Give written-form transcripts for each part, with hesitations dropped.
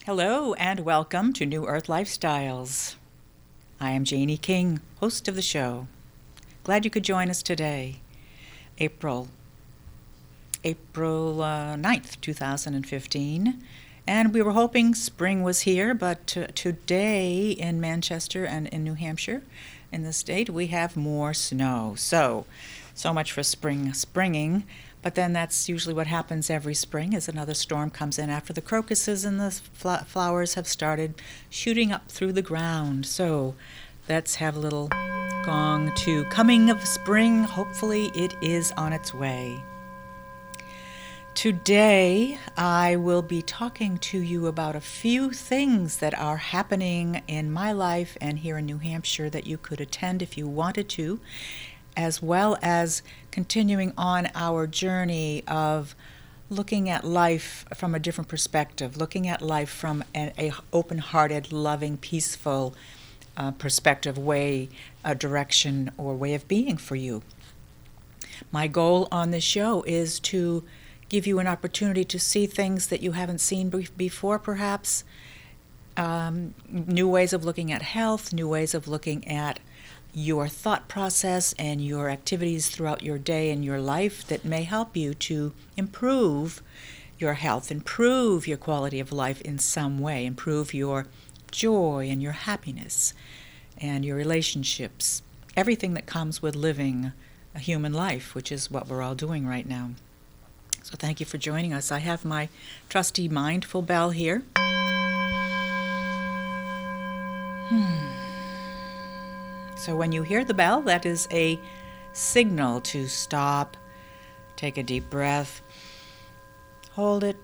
Hello and welcome to New Earth Lifestyles. I am JaneE King, host of the show. Glad you could join us today, April 9th, 2015. And we were hoping spring was here, but today in Manchester and in New Hampshire, in the state, we have more snow. So much for springing. But then that's usually what happens every spring, is another storm comes in after the crocuses and the flowers have started shooting up through the ground. So let's have a little gong to coming of spring. Hopefully it is on its way. Today I will be talking to you about a few things that are happening in my life and here in New Hampshire that you could attend if you wanted to, as well as continuing on our journey of looking at life from a different perspective, looking at life from a open-hearted, loving, peaceful perspective, direction, or way of being for you. My goal on this show is to give you an opportunity to see things that you haven't seen before, perhaps, new ways of looking at health, new ways of looking at your thought process and your activities throughout your day and your life that may help you to improve your health, improve your quality of life in some way, improve your joy and your happiness and your relationships, everything that comes with living a human life, which is what we're all doing right now. So thank you for joining us. I have my trusty mindful bell here. So when you hear the bell, that is a signal to stop, take a deep breath, hold it,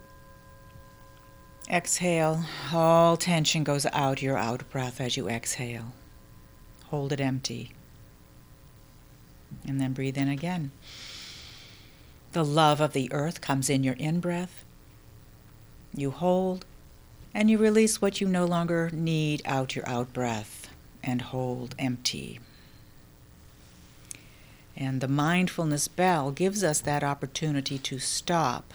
exhale. All tension goes out your out breath as you exhale. Hold it empty. And then breathe in again. The love of the earth comes in your in-breath. You hold, and you release what you no longer need out your out-breath, and hold empty. And the mindfulness bell gives us that opportunity to stop.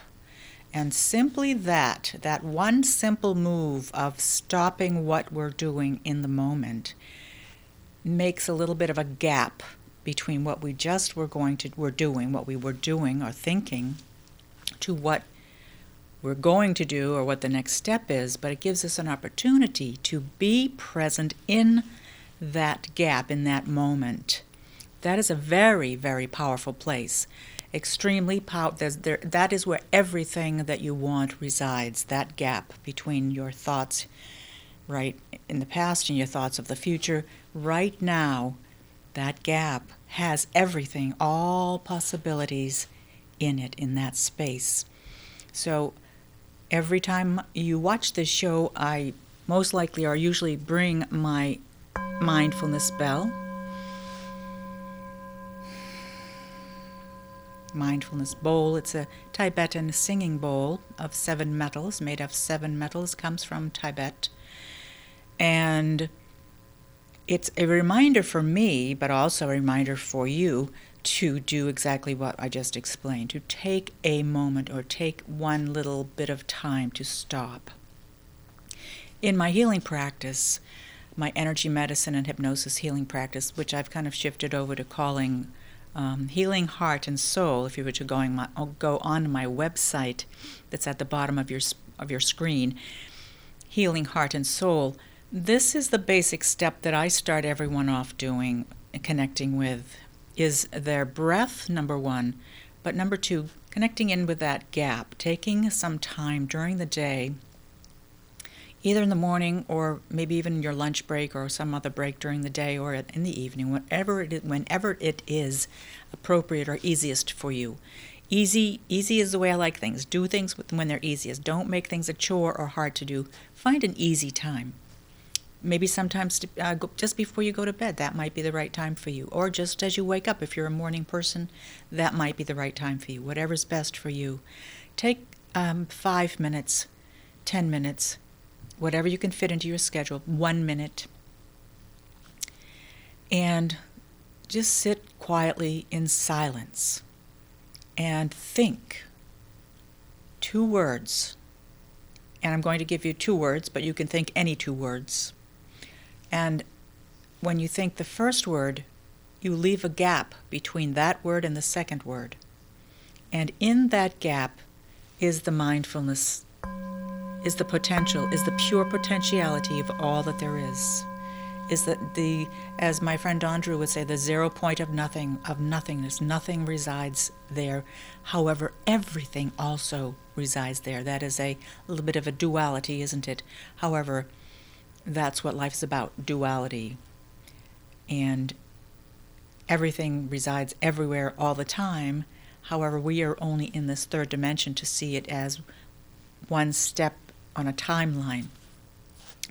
And simply that one simple move of stopping what we're doing in the moment makes a little bit of a gap between what we just were doing or thinking, to what we're going to do or what the next step is. But it gives us an opportunity to be present in that gap, in that moment. That is a very, very powerful place. Extremely powerful. That is where everything that you want resides, that gap between your thoughts right in the past and your thoughts of the future. Right now, that gap has everything, all possibilities in it, in that space. So every time you watch this show, I most likely or usually bring my mindfulness bell. Mindfulness bowl. It's a Tibetan singing bowl of 7 metals, made of 7 metals, comes from Tibet. And it's a reminder for me, but also a reminder for you to do exactly what I just explained, to take a moment or take one little bit of time to stop. In my healing practice, my energy medicine and hypnosis healing practice, which I've kind of shifted over to calling Healing Heart and Soul. If you were to go on my website that's at the bottom of your screen, Healing Heart and Soul, this is the basic step that I start everyone off doing, connecting with, is their breath, number 1, but number 2, connecting in with that gap, taking some time during the day, either in the morning or maybe even your lunch break or some other break during the day or in the evening, whenever it is appropriate or easiest for you. Easy is the way I like things. Do things when they're easiest. Don't make things a chore or hard to do. Find an easy time. Maybe sometimes just before you go to bed, that might be the right time for you. Or just as you wake up, if you're a morning person, that might be the right time for you. Whatever's best for you. Take 5 minutes, 10 minutes, whatever you can fit into your schedule, 1 minute. And just sit quietly in silence and think 2 words And I'm going to give you 2 words, but you can think any 2 words. And when you think the first word, you leave a gap between that word and the second word. And in that gap is the mindfulness, is the potential, is the pure potentiality of all that there is that the, as my friend Andrew would say, the 0 point of nothing, of nothingness. Nothing resides there. However, everything also resides there. That is a little bit of a duality, isn't it? However, that's what life's about, duality. And everything resides everywhere all the time. However, we are only in this third dimension to see it as one step on a timeline.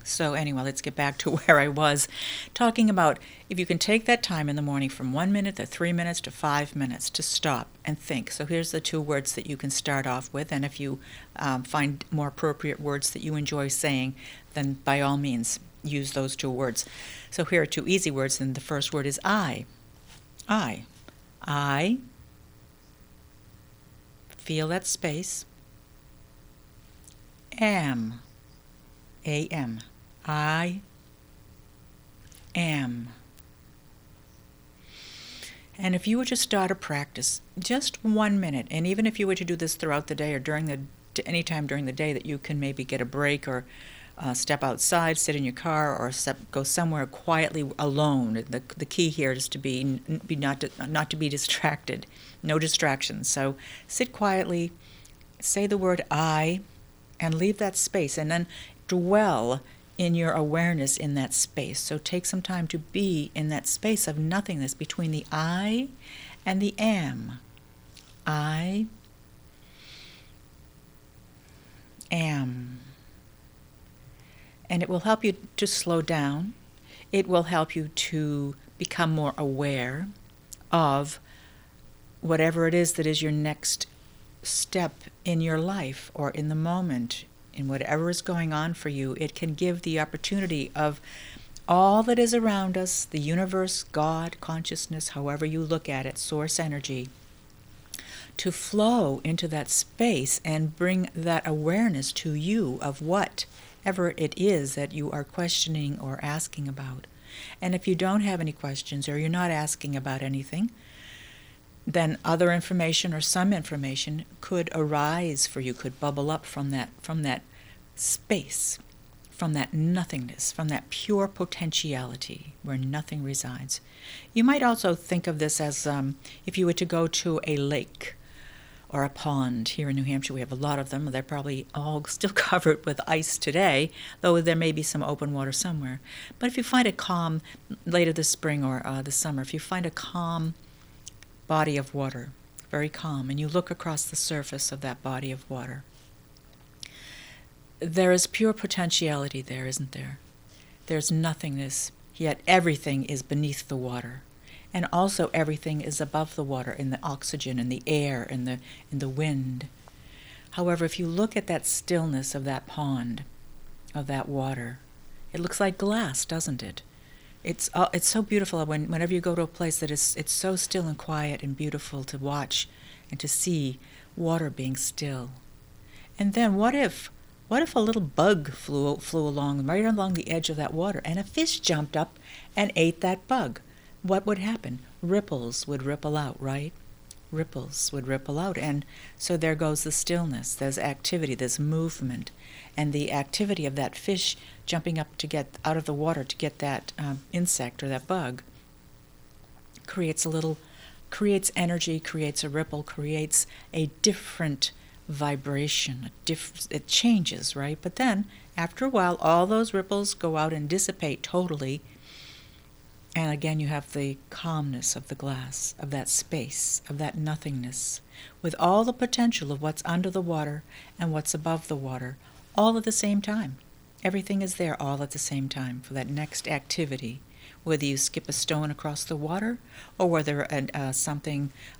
So anyway, let's get back to where I was talking about if you can take that time in the morning from 1 minute to 3 minutes to 5 minutes to stop and think. So here's the 2 words that you can start off with, and if you find more appropriate words that you enjoy saying, then by all means use those 2 words. So here are 2 easy words, and the first word is I. I feel that space. Am. A-M. I am. And if you were to start a practice, just 1 minute, and even if you were to do this throughout the day or any time during the day that you can maybe get a break or step outside, sit in your car, or go somewhere quietly alone. The key here is to not to be distracted. No distractions. So sit quietly, say the word I, and leave that space, and then dwell in your awareness in that space. So take some time to be in that space of nothingness between the I and the am. I am. And it will help you to slow down. It will help you to become more aware of whatever it is that is your next step in your life or in the moment, in whatever is going on for you. It can give the opportunity of all that is around us, the universe, God, consciousness, however you look at it, source energy, to flow into that space and bring that awareness to you of whatever it is that you are questioning or asking about. And if you don't have any questions or you're not asking about anything, then other information or some information could arise for you, could bubble up from that space, from that nothingness, from that pure potentiality where nothing resides. You might also think of this as if you were to go to a lake or a pond. Here in New Hampshire we have a lot of them. They're probably all still covered with ice today, though there may be some open water somewhere. But if you find a calm, later this spring or this summer, if you find a calm body of water, very calm, and you look across the surface of that body of water, there is pure potentiality there, isn't there? There's nothingness, yet everything is beneath the water. And also everything is above the water, in the oxygen, in the air, in the wind. However, if you look at that stillness of that pond, of that water, it looks like glass, doesn't it? It's so beautiful whenever you go to a place that it's so still and quiet and beautiful to watch and to see water being still. And then what if a little bug flew along right along the edge of that water, and a fish jumped up and ate that bug? What would happen? Ripples would ripple out, right? Ripples would ripple out, and so there goes the stillness. There's activity, there's movement, and the activity of that fish jumping up to get out of the water to get that insect or that bug creates energy, creates a ripple, creates a different vibration. It changes, right? But then, after a while, all those ripples go out and dissipate totally. And again, you have the calmness of the glass, of that space, of that nothingness, with all the potential of what's under the water and what's above the water, all at the same time. Everything is there all at the same time for that next activity, whether you skip a stone across the water, or whether a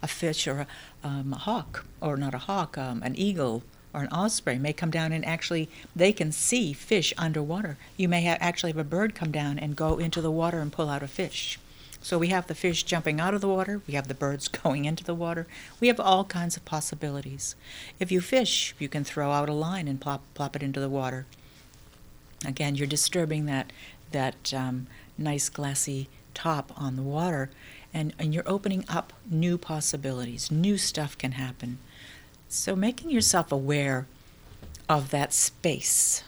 fish or a hawk, or not a hawk, an eagle or an osprey may come down, and actually they can see fish underwater. You may actually have a bird come down and go into the water and pull out a fish. So we have the fish jumping out of the water, we have the birds going into the water, we have all kinds of possibilities. If you fish, you can throw out a line and plop it into the water. Again, you're disturbing that nice glassy top on the water, and you're opening up new possibilities. New stuff can happen. So making yourself aware of that space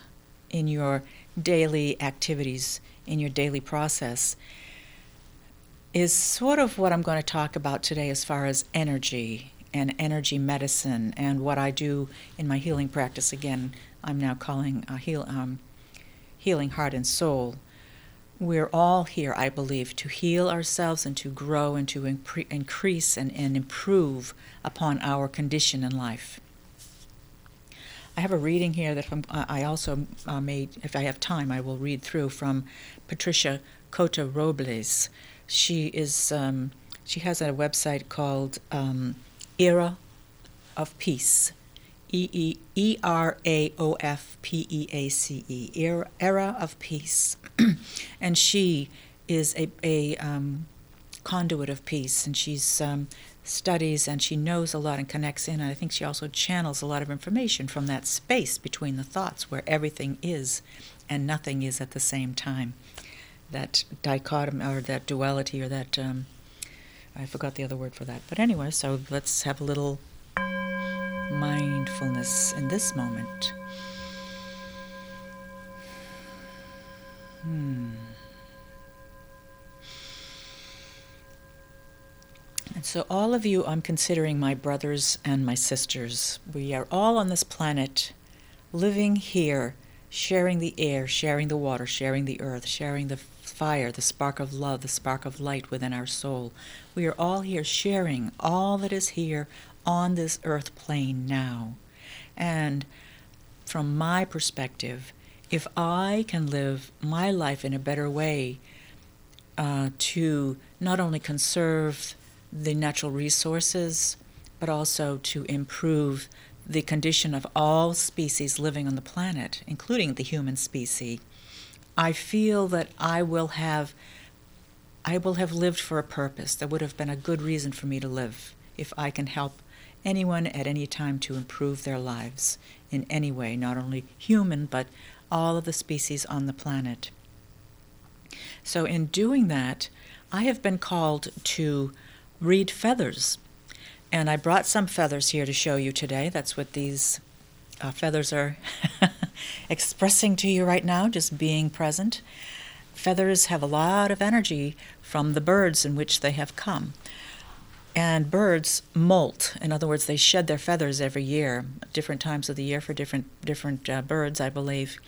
in your daily activities, in your daily process, is sort of what I'm going to talk about today as far as energy and energy medicine and what I do in my healing practice. Again, I'm now calling healing heart and soul. We're all here, I believe, to heal ourselves and to grow and to increase and improve upon our condition in life. I have a reading here that I also made, if I have time, I will read through, from Patricia Cota Robles. She has a website called Era of Peace, ERAOFPEACE, Era of Peace. And she is a conduit of peace, and she's studies and she knows a lot and connects in, and I think she also channels a lot of information from that space between the thoughts where everything is and nothing is at the same time. That dichotomy, or that duality, or that I forgot the other word for that. But anyway, so let's have a little mindfulness in this moment. And so all of you, I'm considering my brothers and my sisters. We are all on this planet, living here, sharing the air, sharing the water, sharing the earth, sharing the fire, the spark of love, the spark of light within our soul. We are all here sharing all that is here on this earth plane now. And from my perspective, if I can live my life in a better way, to not only conserve the natural resources, but also to improve the condition of all species living on the planet, including the human species, I feel that I will have lived for a purpose. There would have been a good reason for me to live if I can help anyone at any time to improve their lives in any way, not only human, but all of the species on the planet. So in doing that, I have been called to read feathers. And I brought some feathers here to show you today. That's what these feathers are expressing to you right now, just being present. Feathers have a lot of energy from the birds in which they have come. And birds molt. In other words, they shed their feathers every year, different times of the year for different birds, I believe.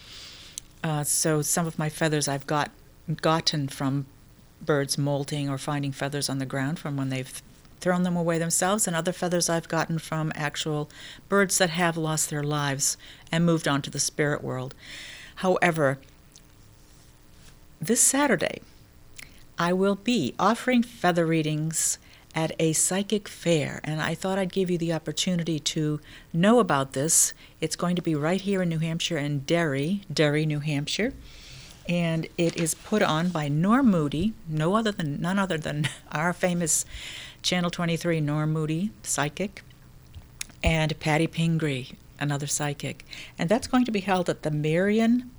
So some of my feathers I've gotten from birds molting or finding feathers on the ground from when they've thrown them away themselves, and other feathers I've gotten from actual birds that have lost their lives and moved on to the spirit world. However, this Saturday, I will be offering feather readings at a psychic fair, and I thought I'd give you the opportunity to know about this. It's going to be right here in New Hampshire, in Derry, New Hampshire. And it is put on by Norm Moody, none other than our famous Channel 23 Norm Moody, psychic, and Patty Pingree, another psychic. And that's going to be held at the Marion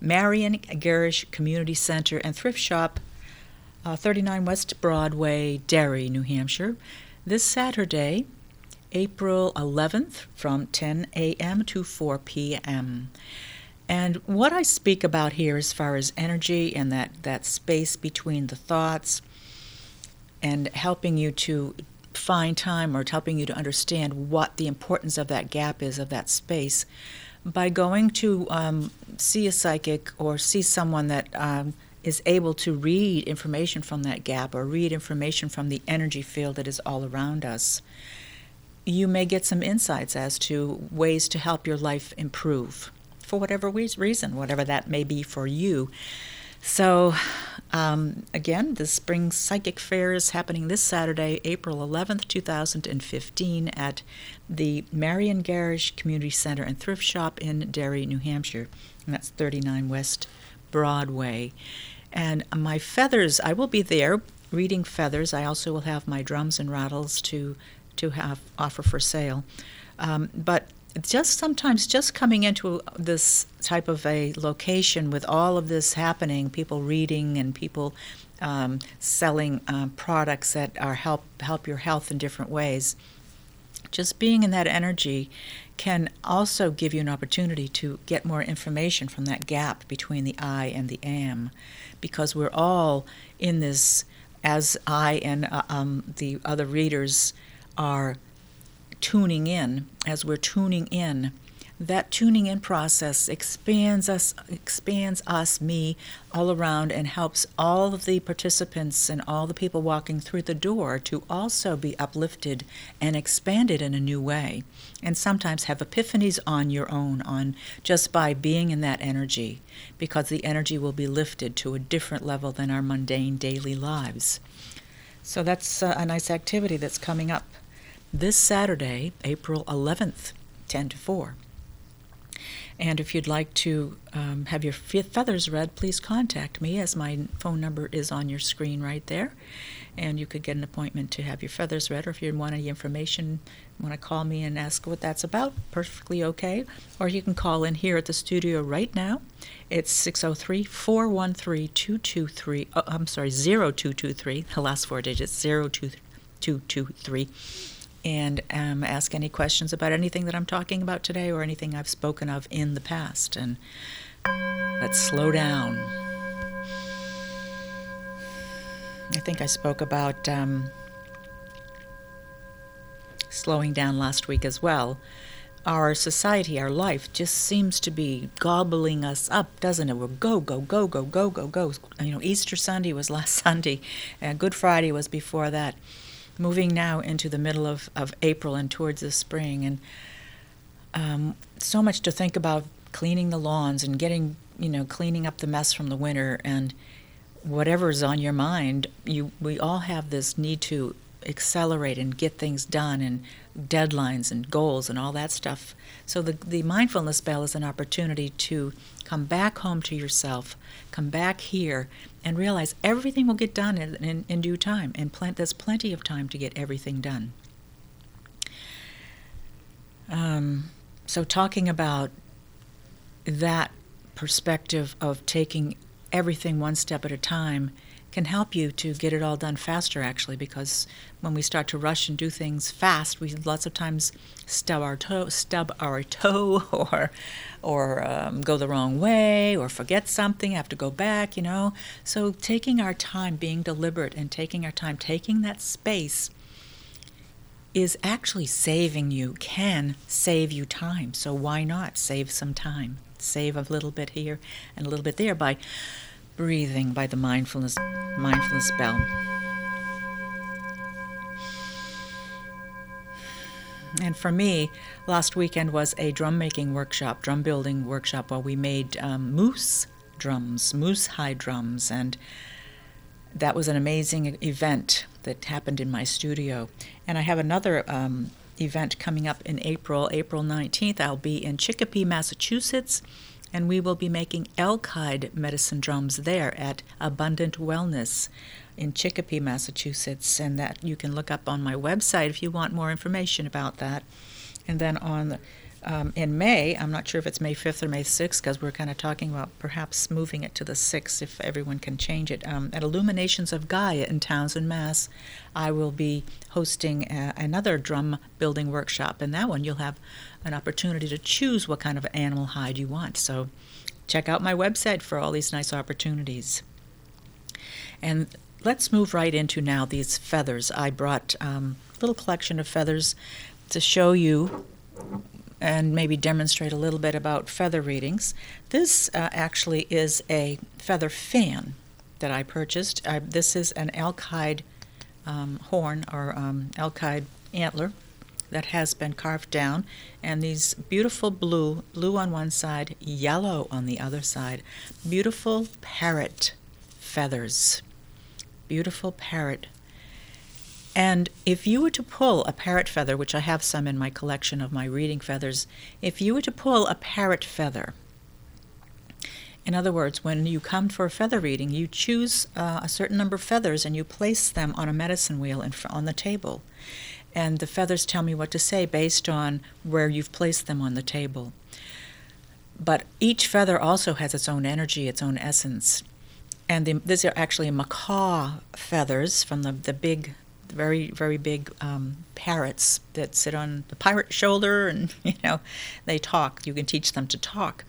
Garish Community Center and Thrift Shop, 39 West Broadway, Derry, New Hampshire, this Saturday, April 11th, from 10 a.m. to 4 p.m. And what I speak about here as far as energy and that space between the thoughts and helping you to find time, or helping you to understand what the importance of that gap is, of that space, by going to see a psychic or see someone that is able to read information from that gap or read information from the energy field that is all around us. You may get some insights as to ways to help your life improve, for whatever reason, whatever that may be for you. So, again, the Spring Psychic Fair is happening this Saturday, April 11th, 2015, at the Marion Garish Community Center and Thrift Shop in Derry, New Hampshire. And that's 39 West Broadway. And my feathers, I will be there reading feathers. I also will have my drums and rattles to offer for sale. But sometimes just coming into this type of a location with all of this happening, people reading and people selling products that are help your health in different ways. Just being in that energy can also give you an opportunity to get more information from that gap between the I and the am, because we're all in this, as I and the other readers are tuning in, as we're tuning in, that tuning in process expands us, me, all around, and helps all of the participants and all the people walking through the door to also be uplifted and expanded in a new way. And sometimes have epiphanies on your own, on just by being in that energy, because the energy will be lifted to a different level than our mundane daily lives. So that's a nice activity that's coming up this Saturday, April 11th, 10 to 4. And if you'd like to have your feathers read, please contact me, as my phone number is on your screen right there. And you could get an appointment to have your feathers read, or if you want any information, want to call me and ask what that's about, perfectly okay. Or you can call in here at the studio right now. It's 603-413-223. Oh, I'm sorry, 0223. The last four digits, 02223. And ask any questions about anything that I'm talking about today or anything I've spoken of in the past. And let's slow down. I think I spoke about slowing down last week as well. Our society, our life just seems to be gobbling us up, doesn't it? We're go, go, go, go, go, go, go. You know, Easter Sunday was last Sunday, and Good Friday was before that. Moving now into the middle of April and towards the spring, and so much to think about: cleaning the lawns and cleaning up the mess from the winter, and whatever's on your mind. We all have this need to accelerate and get things done, and deadlines and goals and all that stuff. So the mindfulness bell is an opportunity to come back home to yourself, come back here, and realize everything will get done in due time, and there's plenty of time to get everything done. So talking about that perspective of taking everything one step at a time can help you to get it all done faster, actually, because when we start to rush and do things fast, we lots of times stub our toe, or go the wrong way, or forget something, have to go back, So taking our time, being deliberate, and taking our time, taking that space is actually can save you time. So why not save some time? Save a little bit here and a little bit there by breathing, by the mindfulness bell. And for me, last weekend was a drum building workshop, where we made moose hide drums, and that was an amazing event that happened in my studio. And I have another event coming up in April 19th. I'll be in Chicopee, Massachusetts, and we will be making elk hide medicine drums there at Abundant Wellness in Chicopee, Massachusetts, and that you can look up on my website if you want more information about that. And then in May, I'm not sure if it's May 5th or May 6th, because we're kind of talking about perhaps moving it to the 6th if everyone can change it. At Illuminations of Gaia in Townsend, Mass., I will be hosting another drum building workshop, and that one you'll have an opportunity to choose what kind of animal hide you want. So check out my website for all these nice opportunities. And let's move right into now these feathers. I brought a little collection of feathers to show you and maybe demonstrate a little bit about feather readings. This actually is a feather fan that I purchased. This is an elk hide horn, or elk hide antler, that has been carved down, and these beautiful blue on one side, yellow on the other side, beautiful parrot feathers. Beautiful parrot. And if you were to pull a parrot feather, which I have some in my collection of my reading feathers, if you were to pull a parrot feather In other words, when you come for a feather reading, you choose a certain number of feathers and you place them on a medicine wheel on the table. And the feathers tell me what to say based on where you've placed them on the table. But each feather also has its own energy, its own essence. And these are actually macaw feathers from the big, very, very big parrots that sit on the pirate shoulder, and they talk. You can teach them to talk.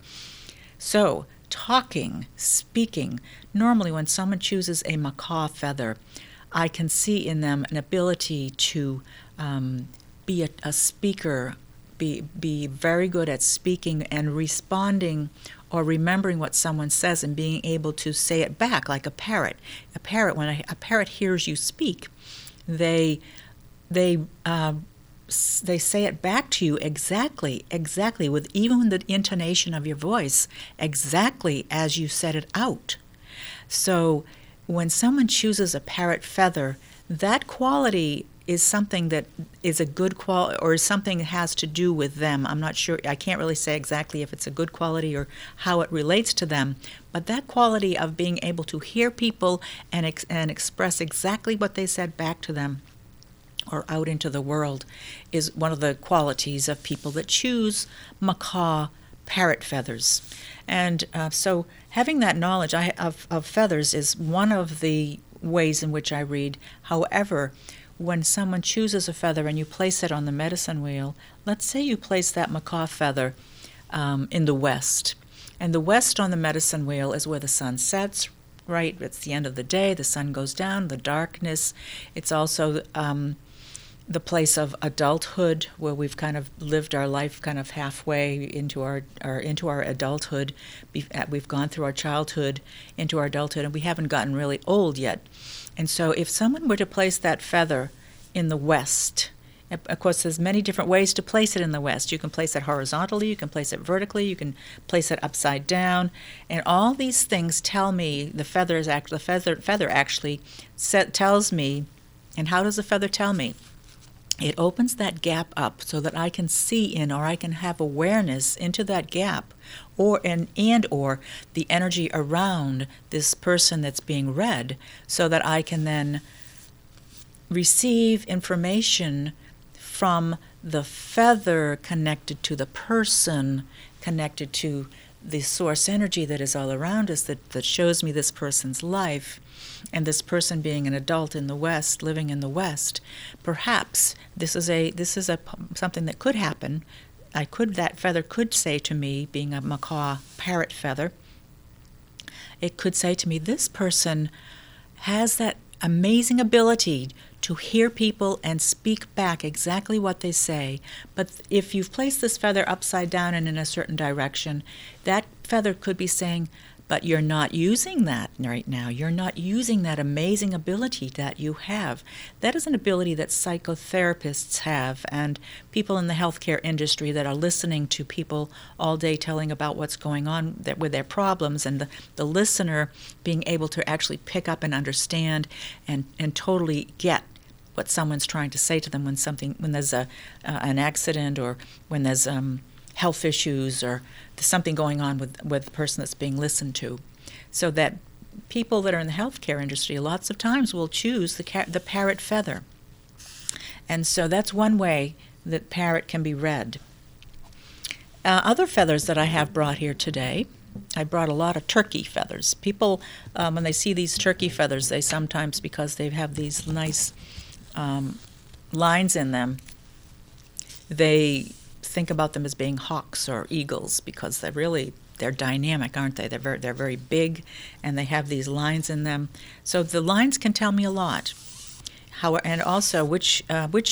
So, talking, speaking, normally when someone chooses a macaw feather, I can see in them an ability to be a speaker, be very good at speaking and responding or remembering what someone says and being able to say it back like a parrot. When a parrot hears you speak, they say it back to you exactly with even the intonation of your voice, exactly as you said it out. So when someone chooses a parrot feather, that quality is something that is a good quality, or something that has to do with them. I'm not sure, I can't really say exactly if it's a good quality or how it relates to them, but that quality of being able to hear people and express exactly what they said back to them or out into the world is one of the qualities of people that choose macaw parrot feathers. And so having that knowledge of feathers is one of the ways in which I read. However, when someone chooses a feather and you place it on the medicine wheel, let's say you place that macaw feather in the west. And the west on the medicine wheel is where the sun sets, right? It's the end of the day, the sun goes down, the darkness. It's also the place of adulthood, where we've kind of lived our life kind of halfway into our adulthood. We've gone through our childhood into our adulthood, and we haven't gotten really old yet. And so if someone were to place that feather in the west, of course there's many different ways to place it in the west. You can place it horizontally, you can place it vertically, you can place it upside down, and all these things tell me the feather actually tells me. And how does the feather tell me? It opens that gap up so that I can see in, or I can have awareness into that gap, or the energy around this person that's being read, so that I can then receive information from the feather connected to the person, connected to the source energy that is all around us, that shows me this person's life. And this person being an adult in the West, living in the West, perhaps this is something that could happen. That feather could say to me, being a macaw parrot feather, it could say to me, this person has that amazing ability to hear people and speak back exactly what they say. But if you've placed this feather upside down and in a certain direction, that feather could be saying, but you're not using that right now. You're not using that amazing ability that you have. That is an ability that psychotherapists have, and people in the healthcare industry that are listening to people all day telling about what's going on with their problems, and the listener being able to actually pick up and understand and totally get what someone's trying to say to them when there's an accident, or when there's health issues, or there's something going on with the person that's being listened to. So that people that are in the healthcare industry lots of times will choose the parrot feather. And so that's one way that parrot can be read. Other feathers that I have brought here today, I brought a lot of turkey feathers. People, when they see these turkey feathers, they sometimes, because they have these nice lines in them, they think about them as being hawks or eagles, because they're dynamic, aren't they? They're very big, and they have these lines in them. So the lines can tell me a lot. And also which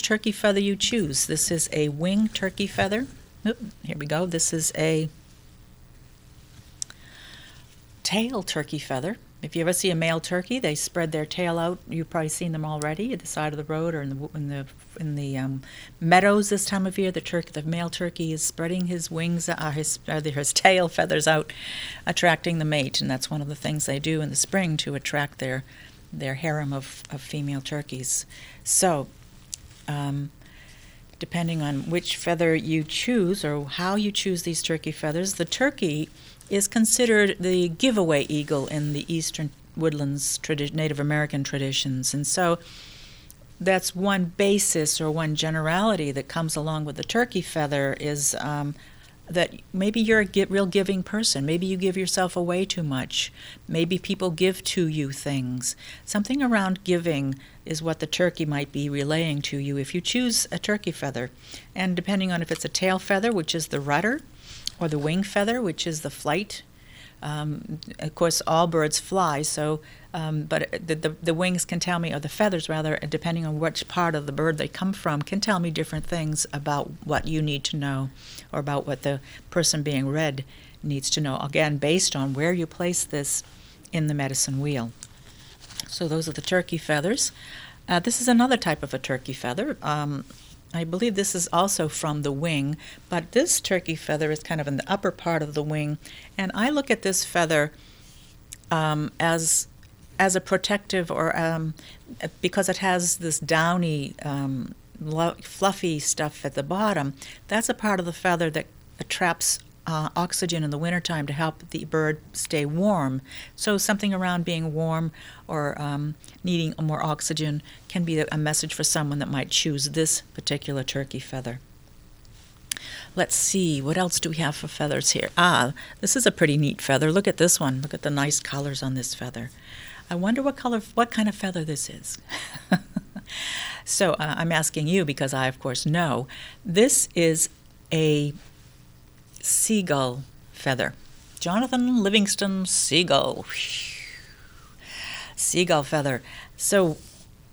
turkey feather you choose. This is a wing turkey feather. Here we go. This is a tail turkey feather. If you ever see a male turkey, they spread their tail out. You've probably seen them already at the side of the road, or in the meadows this time of year. The male turkey is spreading his wings, his tail feathers out, attracting the mate, and that's one of the things they do in the spring to attract their harem of female turkeys. So, depending on which feather you choose or how you choose these turkey feathers. The turkey is considered the giveaway eagle in the eastern woodlands Native American traditions, and so that's one basis or one generality that comes along with the turkey feather is that maybe you're a real giving person. Maybe you give yourself away too much. Maybe people give to you things. Something around giving is what the turkey might be relaying to you if you choose a turkey feather. And depending on if it's a tail feather, which is the rudder, or the wing feather, which is the flight. Of course, all birds fly, so but the wings can tell me, or the feathers rather, depending on which part of the bird they come from, can tell me different things about what you need to know, or about what the person being read needs to know. Again, based on where you place this in the medicine wheel. So those are the turkey feathers. This is another type of a turkey feather. I believe this is also from the wing, but this turkey feather is kind of in the upper part of the wing, and I look at this feather as a protective, or because it has this downy, fluffy stuff at the bottom. That's a part of the feather that traps oxygen in the wintertime to help the bird stay warm. So something around being warm or needing more oxygen can be a message for someone that might choose this particular turkey feather. Let's see, what else do we have for feathers here? This is a pretty neat feather. Look at this one. Look at the nice colors on this feather. I wonder what kind of feather this is. So I'm asking you because I, of course, know. This is a seagull feather. Jonathan Livingston seagull. Seagull feather. So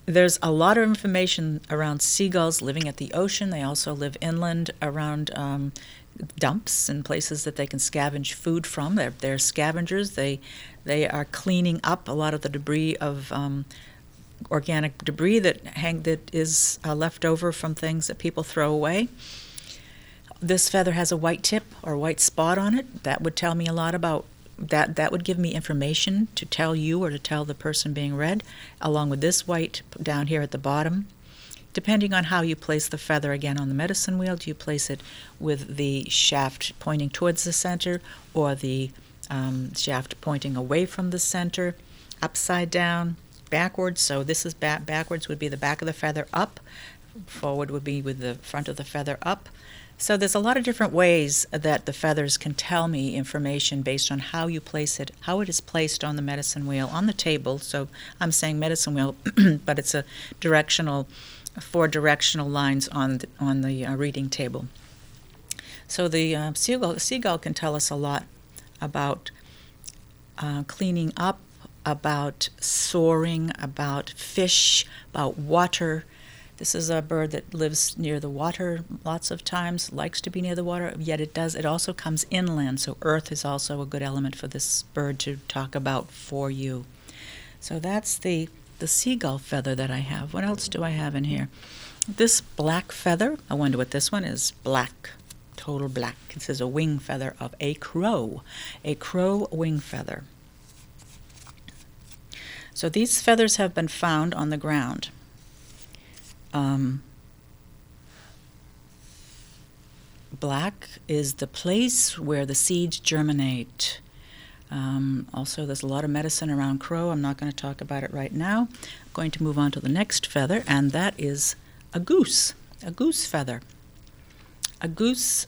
there's a lot of information around seagulls living at the ocean. They also live inland around dumps and places that they can scavenge food from. They're scavengers. They are cleaning up a lot of the debris of organic debris that is left over from things that people throw away. This feather has a white tip or white spot on it. That would tell me a lot about that. That would give me information to tell you or to tell the person being read, along with this white down here at the bottom. Depending on how you place the feather again on the medicine wheel, do you place it with the shaft pointing towards the center, or the shaft pointing away from the center, upside down, backwards? So this is backwards would be the back of the feather up, forward would be with the front of the feather up. So there's a lot of different ways that the feathers can tell me information based on how you place it, how it is placed on the medicine wheel, on the table. So I'm saying medicine wheel, but it's a four directional lines on the reading table. So the seagull can tell us a lot about cleaning up, about soaring, about fish, about water. This is a bird that lives near the water lots of times, likes to be near the water, yet it also comes inland, so earth is also a good element for this bird to talk about for you. So that's the seagull feather that I have. What else do I have in here? This black feather, I wonder what this one is. Black, total black. This is a wing feather of a crow wing feather. So these feathers have been found on the ground. Black is the place where the seeds germinate. Also, there's a lot of medicine around crow. I'm not going to talk about it right now. I'm going to move on to the next feather, and that is a goose feather. A goose,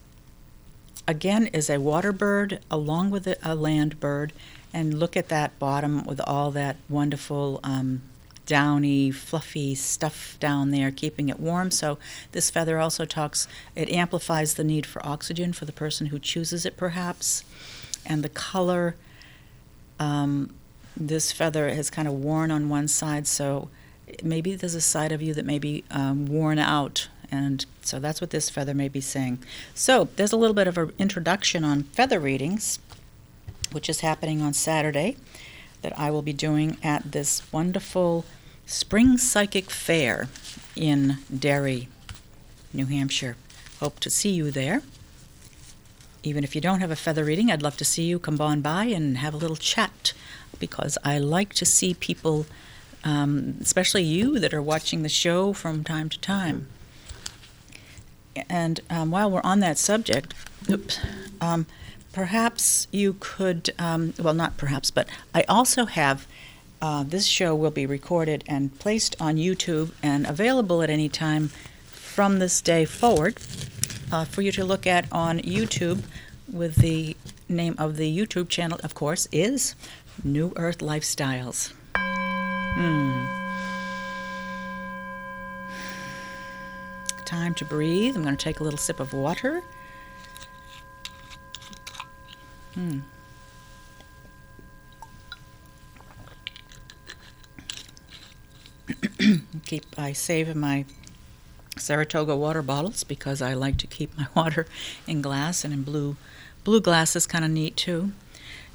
again, is a water bird along with a land bird. And look at that bottom with all that wonderful downy, fluffy stuff down there, keeping it warm. So this feather also it amplifies the need for oxygen for the person who chooses it, perhaps. And the color, this feather has kind of worn on one side, so maybe there's a side of you that may be worn out. And so that's what this feather may be saying. So there's a little bit of an introduction on feather readings, which is happening on Saturday, that I will be doing at this wonderful Spring Psychic Fair in Derry, New Hampshire. Hope to see you there. Even if you don't have a feather reading, I'd love to see you come on by and have a little chat, because I like to see people, especially you that are watching the show from time to time. And while we're on that subject, perhaps you could, well, not perhaps, but I also have, this show will be recorded and placed on YouTube and available at any time from this day forward for you to look at on YouTube, with the name of the YouTube channel, of course, is New Earth Lifestyles. Time to breathe. I'm going to take a little sip of water. I save my Saratoga water bottles because I like to keep my water in glass, and in blue glass is kind of neat too.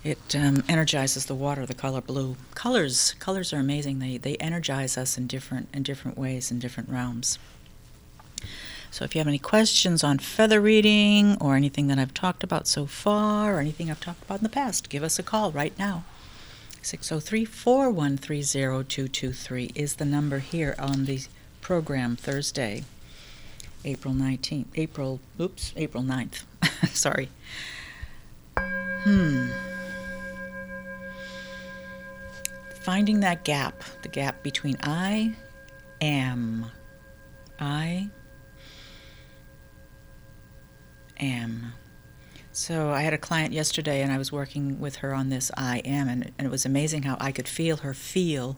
It energizes the water, the color blue. Colors are amazing. They energize us in different ways, in different realms. So if you have any questions on feather reading or anything that I've talked about so far or anything I've talked about in the past, give us a call right now. 603-413-0223 is the number here on the program Thursday, April 9th. Sorry. Finding that gap, the gap between I am. So I had a client yesterday, and I was working with her on this I am, and it was amazing how I could feel her feel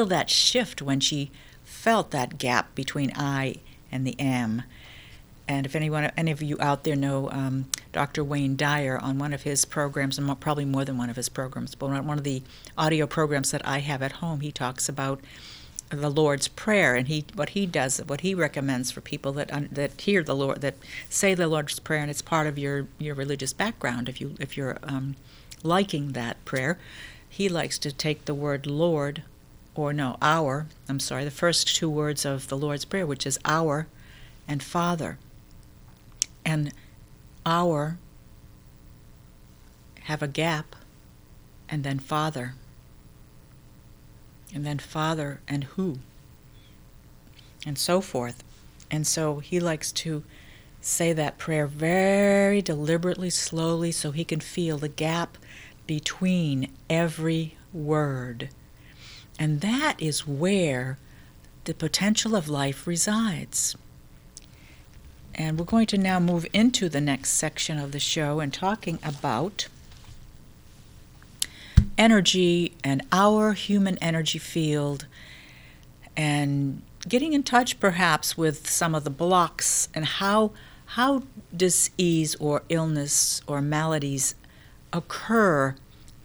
that shift when she felt that gap between I and the am. And if any of you out there know Dr. Wayne Dyer, on one of his programs, and probably more than one of his programs, but on one of the audio programs that I have at home, he talks about the Lord's Prayer, and what he recommends for people that hear the Lord, that say the Lord's Prayer, and it's part of your religious background. If you're liking that prayer, he likes to take the word Lord, the first two words of the Lord's Prayer, which is our and Father, and our have a gap, and then Father. And then Father and who, and so forth. And so he likes to say that prayer very deliberately, slowly, so he can feel the gap between every word. And that is where the potential of life resides. And we're going to now move into the next section of the show and talking about energy and our human energy field, and getting in touch perhaps with some of the blocks, and how disease or illness or maladies occur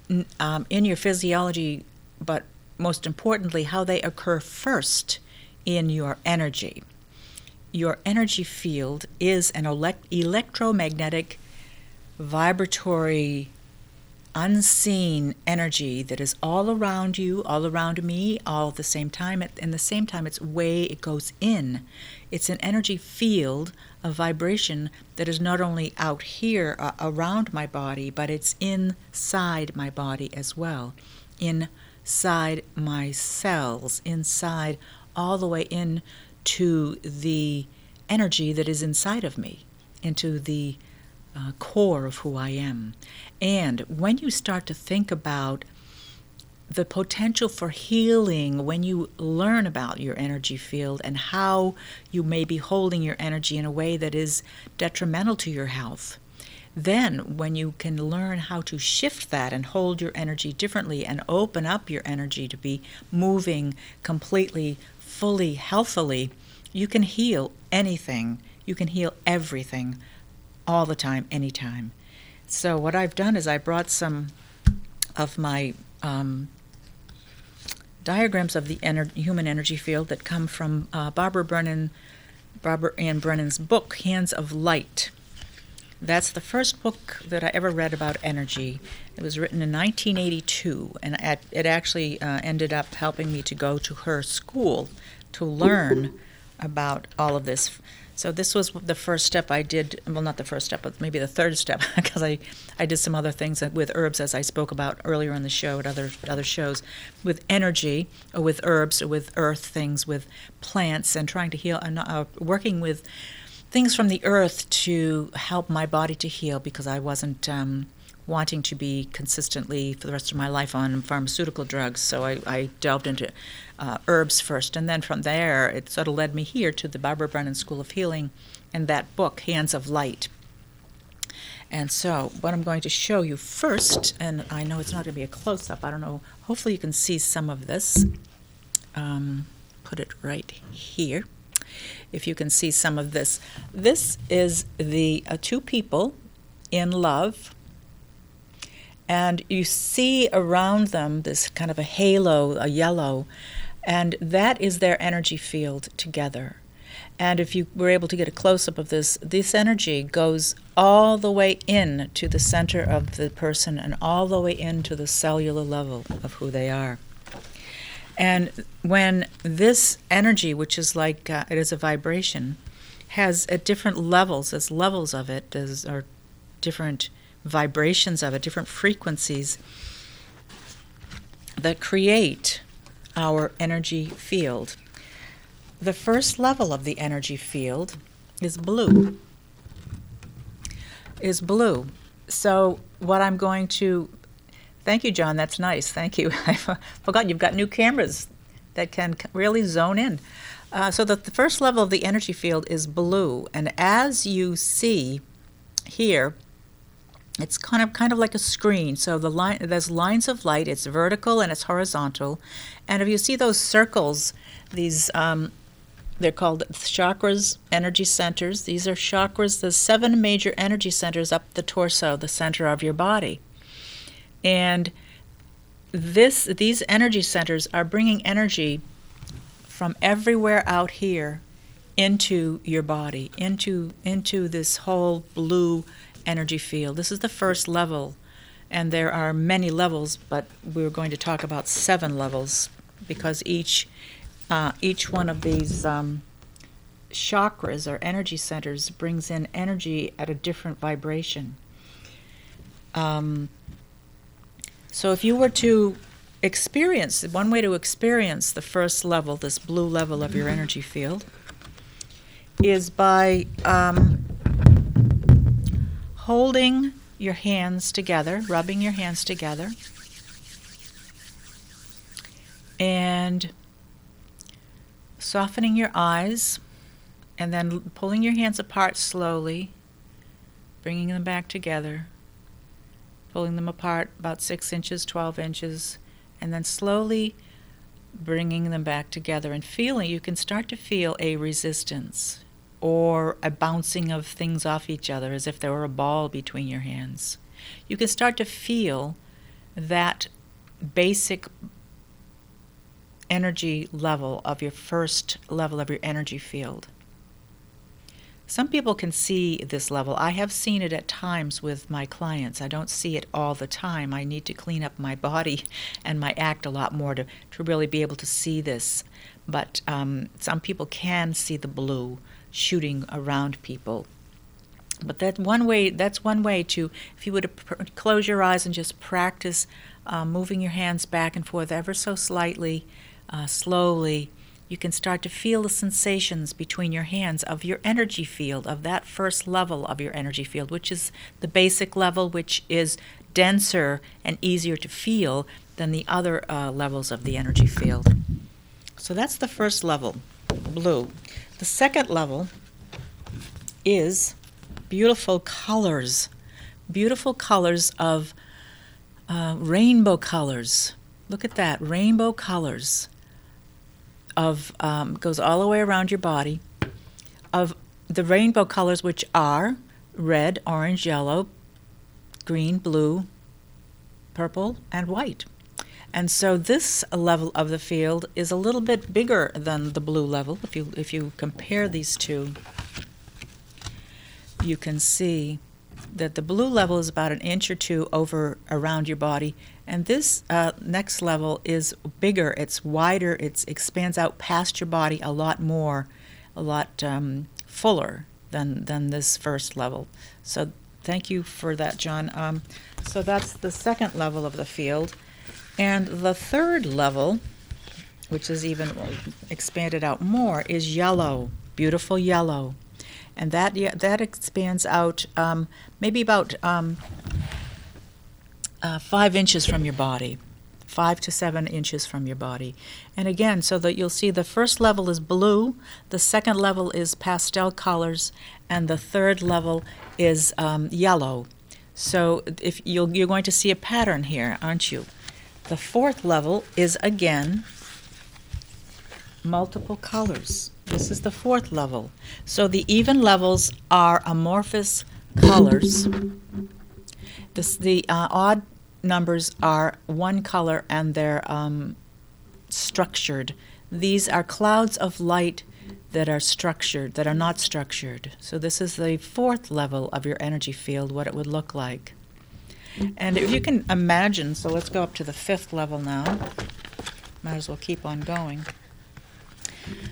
in your physiology, but most importantly, how they occur first in your energy. Your energy field is an electromagnetic, vibratory, unseen energy that is all around you, all around me, all at the same time. At the same time, it's way it goes in. It's an energy field of vibration that is not only out here around my body, but it's inside my body as well, inside my cells, inside all the way into the energy that is inside of me, into the core of who I am. And when you start to think about the potential for healing, when you learn about your energy field and how you may be holding your energy in a way that is detrimental to your health, then when you can learn how to shift that and hold your energy differently and open up your energy to be moving completely, fully, healthily, you can heal anything. You can heal everything all the time, anytime. So what I've done is I brought some of my diagrams of the human energy field that come from Barbara Ann Brennan's book, Hands of Light. That's the first book that I ever read about energy. It was written in 1982, and it actually ended up helping me to go to her school to learn about all of this. So this was the first step I did, well, not the first step, but maybe the third step, because I did some other things with herbs, as I spoke about earlier in the show at other shows, with energy, or with herbs, or with earth things, with plants, and trying to heal, and working with things from the earth to help my body to heal, because I wasn't wanting to be consistently for the rest of my life on pharmaceutical drugs. So I delved into herbs first, and then from there it sort of led me here to the Barbara Brennan School of Healing and that book, Hands of Light. And so what I'm going to show you first, and I know it's not going to be a close-up, I don't know, hopefully you can see some of this. Put it right here. If you can see some of this. This is the two people in love, and you see around them this kind of a halo, a yellow, and that is their energy field together. And if you were able to get a close-up of this energy goes all the way in to the center of the person and all the way into the cellular level of who they are. And when this energy, which is like, it is a vibration, has at different levels, there's levels of it, or different vibrations of it, different frequencies that create our energy field. The first level of the energy field is blue. So what I'm going to... Thank you, John. That's nice. Thank you. I forgot you've got new cameras that can really zone in. So the first level of the energy field is blue. And as you see here, it's kind of like a screen. So there's lines of light. It's vertical and it's horizontal. And if you see those circles, these they're called chakras, energy centers. These are chakras. There's 7 major energy centers up the torso, the center of your body. And these energy centers are bringing energy from everywhere out here into your body, into this whole blue energy field. This is the first level, and there are many levels, but we're going to talk about 7 levels, because each one of these chakras or energy centers brings in energy at a different vibration. So if you were to experience, one way to experience the first level, this blue level of your energy field, is by holding your hands together, rubbing your hands together, and softening your eyes, and then pulling your hands apart slowly, bringing them back together, pulling them apart about 6 inches, 12 inches, and then slowly bringing them back together and feeling, you can start to feel a resistance or a bouncing of things off each other as if there were a ball between your hands. You can start to feel that basic energy level of your first level of your energy field. Some people can see this level. I have seen it at times with my clients. I don't see it all the time. I need to clean up my body and my act a lot more to really be able to see this. But some people can see the blue shooting around people. But that's one way to, if you would close your eyes and just practice moving your hands back and forth ever so slightly, slowly, you can start to feel the sensations between your hands of your energy field, of that first level of your energy field, which is the basic level, which is denser and easier to feel than the other levels of the energy field. So that's the first level, blue. The second level is beautiful colors of rainbow colors. Look at that, rainbow colors. Goes all the way around your body, of the rainbow colors, which are red, orange, yellow, green, blue, purple, and white. And so this level of the field is a little bit bigger than the blue level. If you compare these two, you can see that the blue level is about 1 inch or 2 over around your body, and this next level is bigger, it's wider, it expands out past your body a lot more, fuller than this first level. So thank you for that, John. So that's the second level of the field. And the third level, which is even expanded out more, is yellow, beautiful yellow. And that expands out maybe about 5 inches from your body, 5 to 7 inches from your body. And again, so that you'll see the first level is blue, the second level is pastel colors, and the third level is yellow. So if you're going to see a pattern here, aren't you? The fourth level is again multiple colors. This is the fourth level. So the even levels are amorphous colors. The odd numbers are one color, and they're structured. These are clouds of light that are structured, that are not structured. So this is the fourth level of your energy field, what it would look like. And if you can imagine, so let's go up to the fifth level now. Might as well keep on going.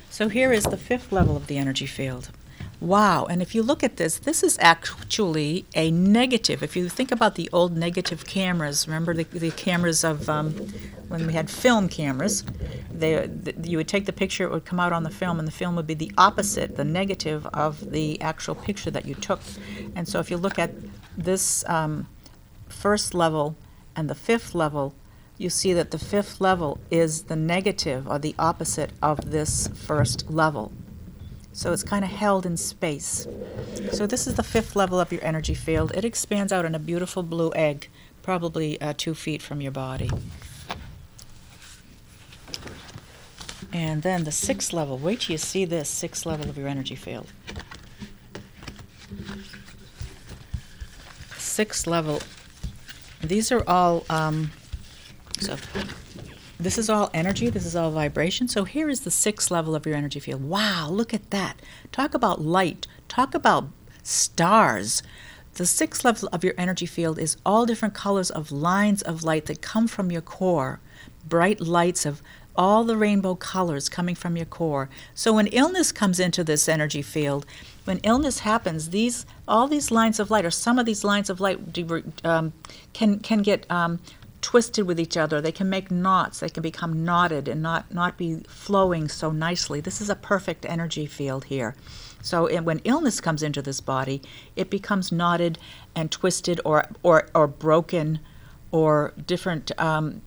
So here is the fifth level of the energy field. Wow, and if you look at this, this is actually a negative. If you think about the old negative cameras, remember the cameras of when we had film cameras, you would take the picture, it would come out on the film, and the film would be the opposite, the negative of the actual picture that you took. And so if you look at this first level and the fifth level, you see that the fifth level is the negative or the opposite of this first level. So it's kind of held in space. So this is the fifth level of your energy field. It expands out in a beautiful blue egg, probably 2 feet from your body. And then the sixth level. Wait till you see this sixth level of your energy field. Sixth level. These are all, so this is all energy, this is all vibration. So here is the sixth level of your energy field. Wow, look at that. Talk about light. Talk about stars. The sixth level of your energy field is all different colors of lines of light that come from your core. Bright lights of all the rainbow colors coming from your core. So when illness comes into this energy field, when illness happens, all these lines of light, or some of these lines of light, can get twisted with each other. They can make knots. They can become knotted and not be flowing so nicely. This is a perfect energy field here. So when illness comes into this body, it becomes knotted and twisted or broken, or different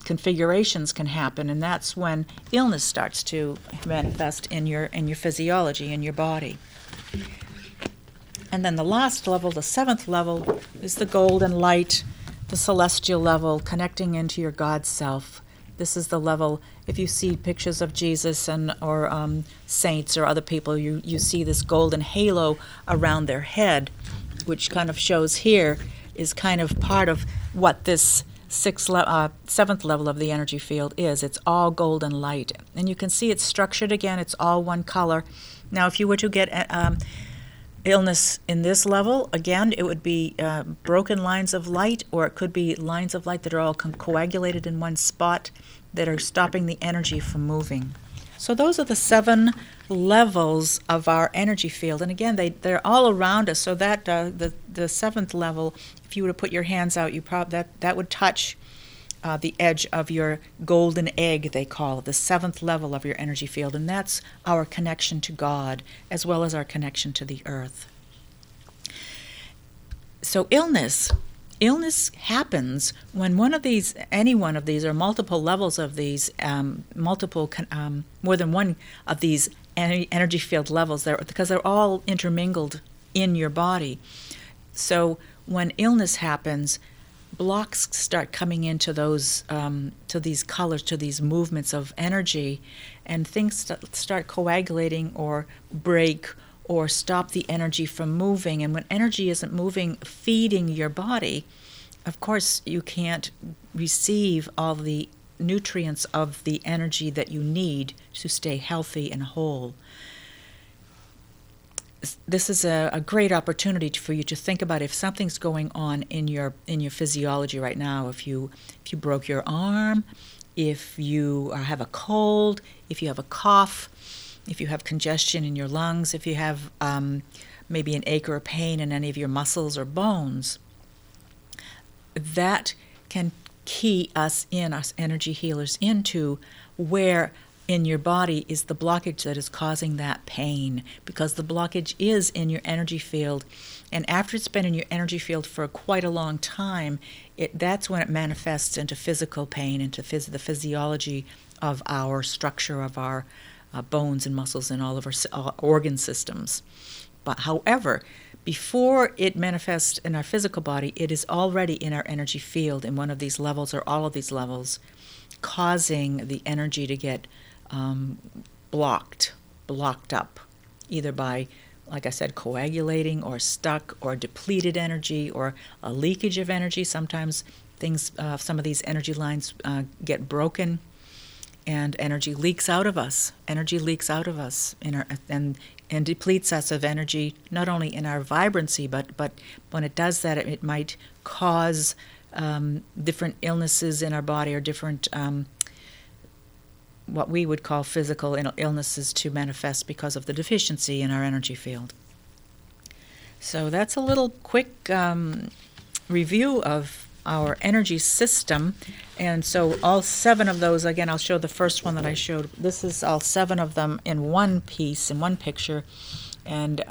configurations can happen, and that's when illness starts to manifest in your physiology, in your body. And then the last level, the seventh level, is the golden light, the celestial level, connecting into your God self. This is the level, if you see pictures of Jesus or saints or other people, you see this golden halo around their head, which kind of shows here is kind of part of what this seventh level of the energy field is. It's all golden light. And you can see it's structured again. It's all one color. Now, if you were to get illness in this level, again, it would be broken lines of light, or it could be lines of light that are all coagulated in one spot that are stopping the energy from moving. So those are the 7 levels of our energy field. And again, they're all around us. So that the seventh level, if you were to put your hands out, that would touch the edge of your golden egg, they call it, the 7th level of your energy field. And that's our connection to God, as well as our connection to the earth. So illness happens when any one of these, or multiple levels of these, more than one of these energy field levels, because they're all intermingled in your body. So when illness happens, blocks start coming into those, to these colors, to these movements of energy, and things start coagulating or break or stop the energy from moving. And when energy isn't moving, feeding your body, of course you can't receive all the nutrients of the energy that you need to stay healthy and whole. This is a great opportunity for you to think about if something's going on in your physiology right now. If you broke your arm, if you have a cold, if you have a cough, if you have congestion in your lungs, if you have maybe an ache or a pain in any of your muscles or bones, that can key us in, us energy healers, into where in your body is the blockage that is causing that pain, because the blockage is in your energy field. And after it's been in your energy field for quite a long time, that's when it manifests into physical pain, into the physiology of our structure, of our bones and muscles and all of our organ systems. But however, before it manifests in our physical body, it is already in our energy field in one of these levels or all of these levels, causing the energy to get blocked up, either by, like I said, coagulating or stuck or depleted energy or a leakage of energy. Sometimes some of these energy lines get broken and energy leaks out of us. Energy leaks out of us and depletes us of energy, not only in our vibrancy, but when it does that, it might cause different illnesses in our body, or different what we would call physical illnesses to manifest because of the deficiency in our energy field. So that's a little quick review of our energy system. And so all 7 of those, again, I'll show the first one that I showed. This is all 7 of them in one piece, in one picture. And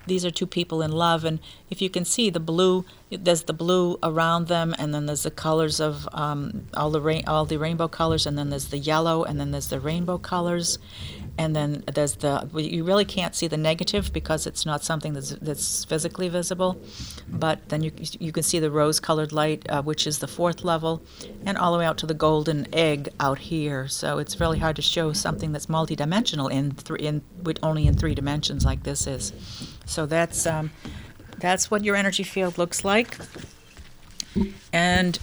these are 2 people in love. And if you can see the blue, there's the blue around them, and then there's the colors of all the rainbow colors, and then there's the yellow, and then there's the rainbow colors. And then there's you really can't see the negative because it's not something that's physically visible, but then you can see the rose-colored light, which is the 4th level, and all the way out to the golden egg out here. So it's really hard to show something that's multidimensional only in 3 dimensions like this is. So that's what your energy field looks like, and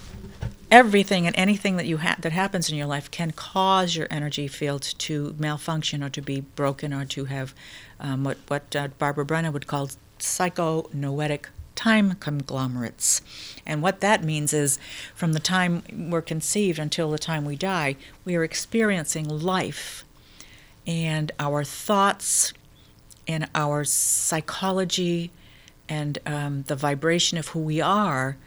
everything and anything that happens in your life can cause your energy field to malfunction or to be broken or to have what Barbara Brennan would call psychonoetic time conglomerates. And what that means is, from the time we're conceived until the time we die, we are experiencing life, and our thoughts and our psychology and the vibration of who we are.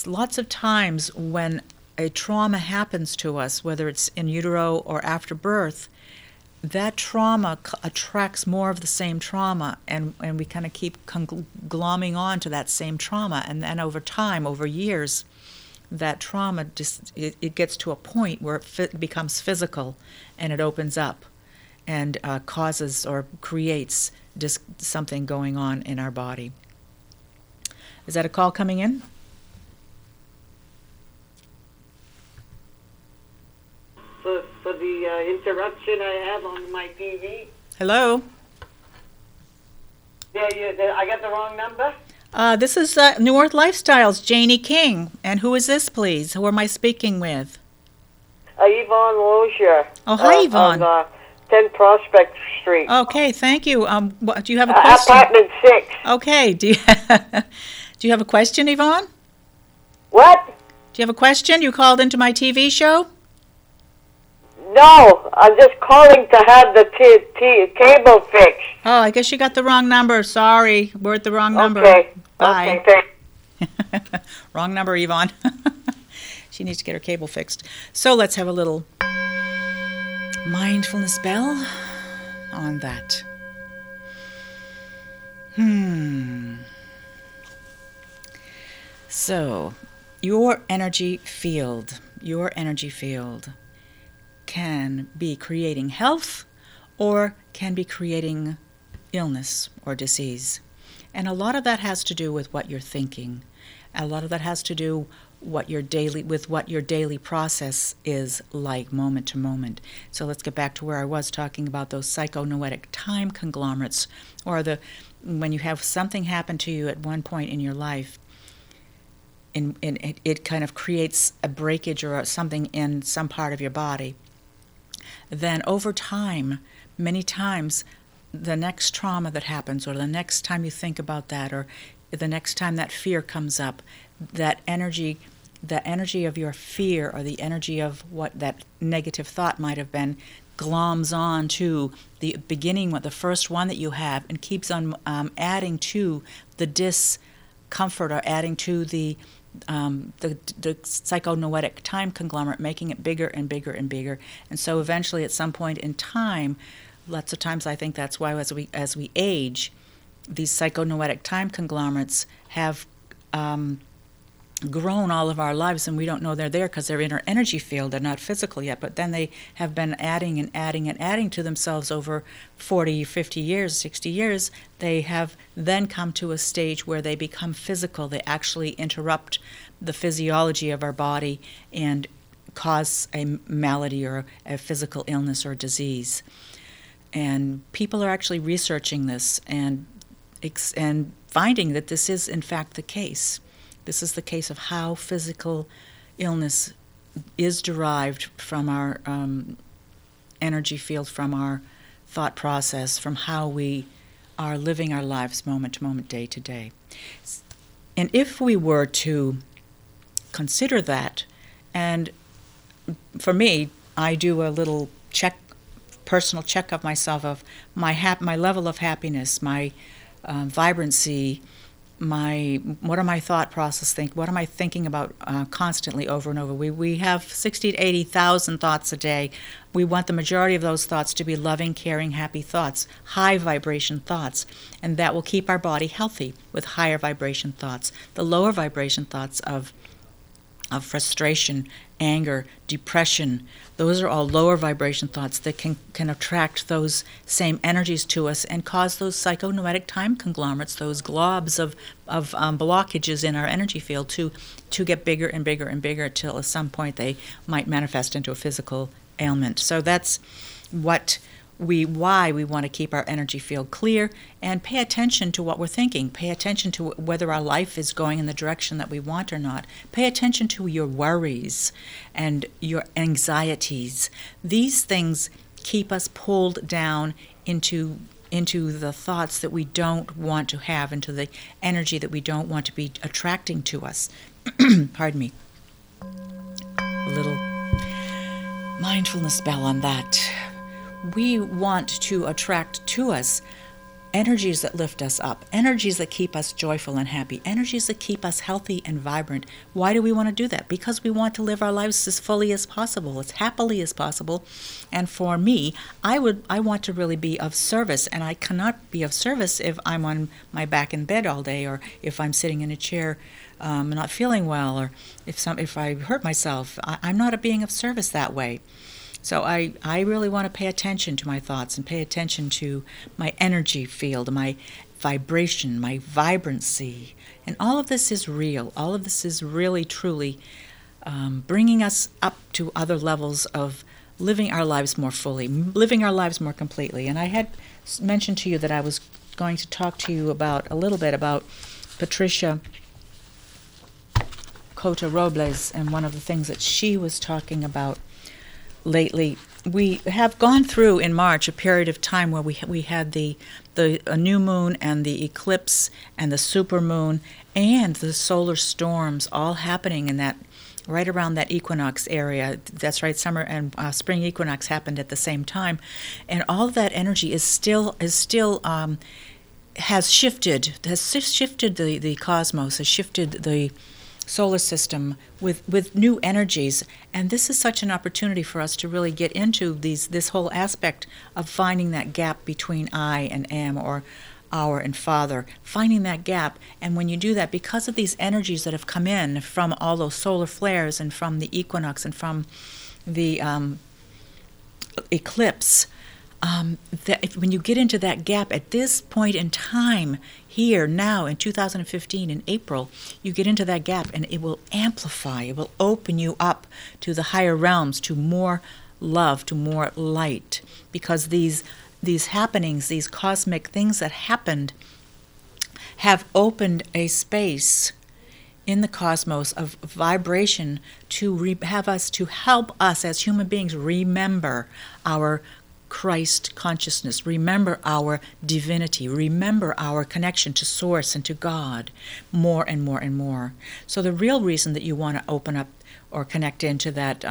Lots of times when a trauma happens to us, whether it's in utero or after birth, that trauma attracts more of the same trauma, and we kind of keep glomming on to that same trauma. And then over time, over years, that trauma it gets to a point where it becomes physical, and it opens up and causes or creates just something going on in our body. Is that a call coming in? For the interruption I have on my TV. Hello? Yeah, I got the wrong number? This is New Earth Lifestyles, JaneE King. And who is this, please? Who am I speaking with? Yvonne Lozier. Oh, hi, Yvonne. On 10 Prospect Street. Okay, thank you. Do you have a question? Apartment 6. Okay. Do you have a question, Yvonne? What? Do you have a question? You called into my TV show? No, I'm just calling to have the cable fixed. Oh, I guess you got the wrong number. Sorry, we're at the wrong number. Okay. Bye. Okay, thanks. Wrong number, Yvonne. She needs to get her cable fixed. So let's have a little mindfulness bell on that. So, your energy field can be creating health or can be creating illness or disease. And a lot of that has to do with what you're thinking. A lot of that has to do with what your daily process is like moment to moment. So let's get back to where I was talking about those psychonoetic time conglomerates, or when you have something happen to you at one point in your life, and it kind of creates a breakage or something in some part of your body. Then over time, many times, the next trauma that happens, or the next time you think about that, or the next time that fear comes up, that energy of your fear, or the energy of what that negative thought might have been, gloms on to the beginning, the first one that you have, and keeps on adding to the discomfort, or adding to the psychonoetic time conglomerate, making it bigger and bigger and bigger. And so eventually, at some point in time, lots of times I think that's why as we age, these psychonoetic time conglomerates have grown all of our lives, and we don't know they're there because they're in our energy field. They're not physical yet, but then they have been adding and adding and adding to themselves over 40, 50 years, 60 years. They have then come to a stage where they become physical. They actually interrupt the physiology of our body and cause a malady or a physical illness or disease. And people are actually researching this and finding that this is in fact the case. This is the case of how physical illness is derived from our energy field, from our thought process, from how we are living our lives moment to moment, day to day. And if we were to consider that, and for me, I do a little personal check of myself, of my level of happiness, my vibrancy, what are my thought process what am I thinking about constantly over and over. We have 60 to 80,000 thoughts a day. We want the majority of those thoughts to be loving, caring, happy thoughts, high vibration thoughts, and that will keep our body healthy with higher vibration thoughts. The lower vibration thoughts of frustration, anger, depression, those are all lower vibration thoughts that can attract those same energies to us and cause those psychonoetic time conglomerates, those globs of blockages in our energy field to get bigger and bigger and bigger until at some point they might manifest into a physical ailment. So that's why we want to keep our energy field clear and pay attention to what we're thinking. Pay attention to whether our life is going in the direction that we want or not. Pay attention to your worries and your anxieties. These things keep us pulled down into the thoughts that we don't want to have, into the energy that we don't want to be attracting to us. Pardon me. A little mindfulness bell on that. We want to attract to us energies that lift us up, energies that keep us joyful and happy, energies that keep us healthy and vibrant. Why do we want to do that? Because we want to live our lives as fully as possible, as happily as possible. And for me, I want to really be of service, and I cannot be of service if I'm on my back in bed all day, or if I'm sitting in a chair not feeling well, or if I hurt myself. I'm not a being of service that way. So I really want to pay attention to my thoughts and pay attention to my energy field, my vibration, my vibrancy. And all of this is real. All of this is really, truly bringing us up to other levels of living our lives more fully, living our lives more completely. And I had mentioned to you that I was going to talk to you a little bit about Patricia Cota Robles and one of the things that she was talking about lately. We have gone through in March a period of time where we had the new moon and the eclipse and the supermoon and the solar storms all happening in that right around that equinox area. That's right, summer and spring equinox happened at the same time, and all of that energy has shifted the cosmos, has shifted the solar system with new energies. And this is such an opportunity for us to really get into this whole aspect of finding that gap between I and am, or our and Father, finding that gap. And when you do that, because of these energies that have come in from all those solar flares and from the equinox and from the eclipse, when you get into that gap at this point in time, here, now, in 2015, in April, you get into that gap and it will amplify, it will open you up to the higher realms, to more love, to more light, because these happenings, these cosmic things that happened, have opened a space in the cosmos of vibration to help us as human beings remember our Christ consciousness, remember our divinity, remember our connection to Source and to God more and more and more. So the real reason that you want to open up or connect into that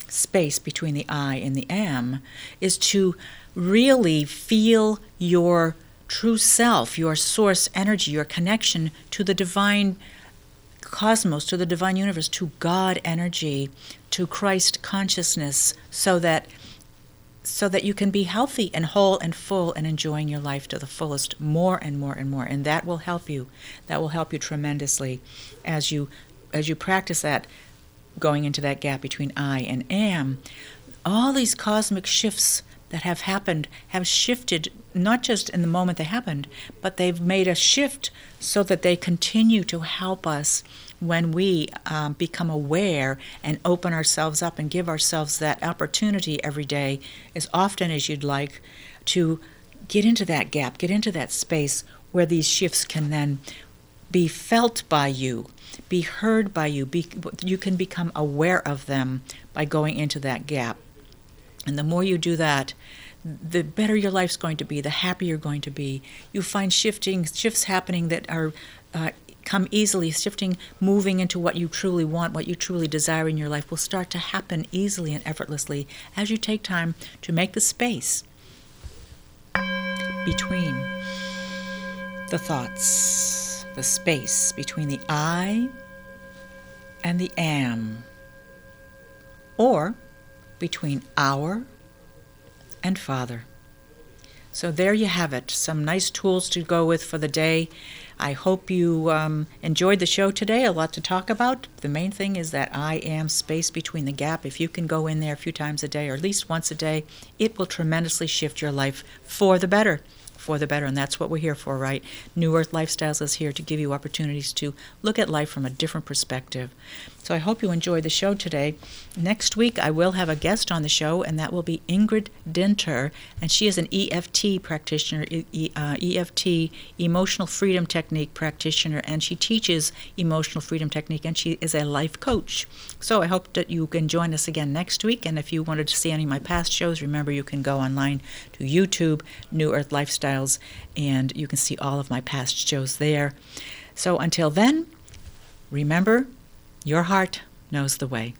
space between the I and the am is to really feel your true self, your source energy, your connection to the divine cosmos, to the divine universe, to God energy, to Christ consciousness, so that you can be healthy and whole and full and enjoying your life to the fullest more and more and more. And that will help you. That will help you tremendously as you practice that, going into that gap between I and am. All these cosmic shifts that have happened have shifted, not just in the moment they happened, but they've made a shift so that they continue to help us when we become aware and open ourselves up and give ourselves that opportunity every day, as often as you'd like, to get into that gap, get into that space where these shifts can then be felt by you, be heard by you. You can become aware of them by going into that gap. And the more you do that, the better your life's going to be, the happier you're going to be. You find shifts happening that are come easily, moving into what you truly want, what you truly desire in your life will start to happen easily and effortlessly as you take time to make the space between the thoughts, the space between the I and the am, or between our and Father. So there you have it, some nice tools to go with for the day. I hope you enjoyed the show today. A lot to talk about. The main thing is that I am space between the gap. If you can go in there a few times a day, or at least once a day, it will tremendously shift your life for the better. For the better, and that's what we're here for, right? New Earth Lifestyles is here to give you opportunities to look at life from a different perspective. So I hope you enjoyed the show today. Next week, I will have a guest on the show, and that will be Ingrid Dinter, and she is an EFT practitioner, EFT, Emotional Freedom Technique practitioner, and she teaches Emotional Freedom Technique, and she is a life coach. So I hope that you can join us again next week, and if you wanted to see any of my past shows, remember you can go online to YouTube, New Earth Lifestyles, and you can see all of my past shows there. So until then, remember, your heart knows the way.